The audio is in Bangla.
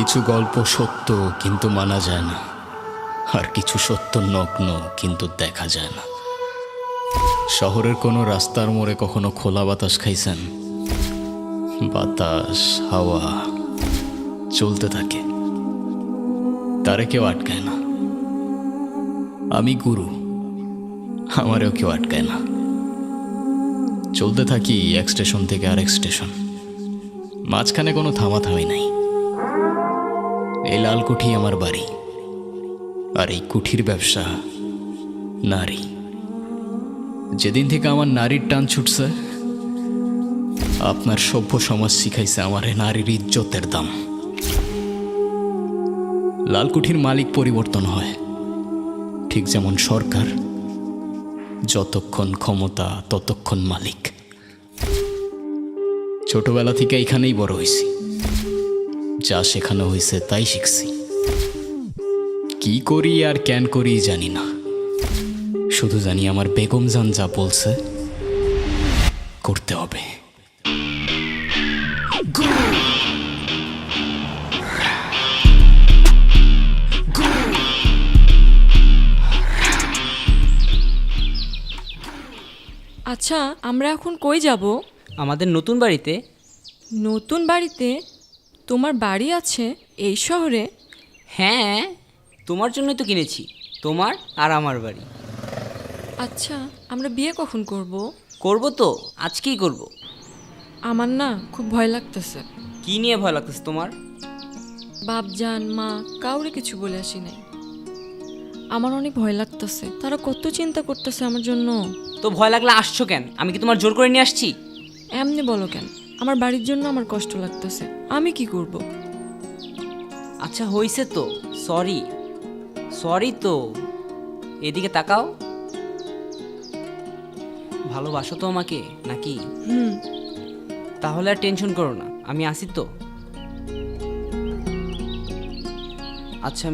কিছু গল্প সত্য কিন্তু মানা যায় না, আর কিছু সত্য নগ্ন কিন্তু দেখা যায় না। শহরের কোনো রাস্তার মোড়ে কখনো খোলা বাতাস খাইছেন? বাতাস, হাওয়া চলতে থাকে, তারে কেউ আটকায় না। আমি গুরু, আমারেও কেউ আটকায় না। চলতে থাকি এক স্টেশন থেকে আরেক স্টেশন, মাঝখানে কোনো থামাথামি নাই। এই লাল কুঠি আমার বাড়ি, আর এই কুঠির ব্যবসা নারী। যেদিন থেকে আমার নারীর টান ছুটছে, আপনার সভ্য সমাজ শিখাইছে আমারে নারীর ইজ্জতের দাম। লালকুঠির মালিক পরিবর্তন হয়, ঠিক যেমন সরকার, যতক্ষণ ক্ষমতা ততক্ষণ মালিক। ছোটবেলা থেকে এখানেই বড় হয়েছি, যা শেখানো হয়েছে তাই শিখছি। কি করি আর কেন করি জানি না, শুধু জানি আমার বেগম জান যা বলছে করতে হবে। আচ্ছা, আমরা এখন কই যাব? আমাদের নতুন বাড়িতে। নতুন বাড়িতে? তোমার বাড়ি আছে এই শহরে? হ্যাঁ, তোমার জন্যই তো কিনেছি, তোমার আর আমার বাড়ি। আচ্ছা, আমরা বিয়ে কখন করব? করব তো, আজকেই করব। আমার না খুব ভয় লাগতেছে। কি নিয়ে ভয় লাগতেছে তোমার? বাপজান, মা কাউরে কিছু বলে আসি নাই। আমার অনেক ভয় লাগতেছে, তারা কত চিন্তা করতেছে আমার জন্য। তো ভয় লাগলে আসছো কেন? আমি কি তোমার জোর করে নিয়ে আসছি? এমনি বলো কেন? আমার বাড়ির জন্য আমার কষ্ট লাগতেছে, আমি কি করব? আচ্ছা হইছে তো, সরি সরি তো। এদিকে তাকাও। ভালোবাসো তো আমাকে নাকি? তাহলে আর টেনশন করো না, আমি আসি তো। আচ্ছা।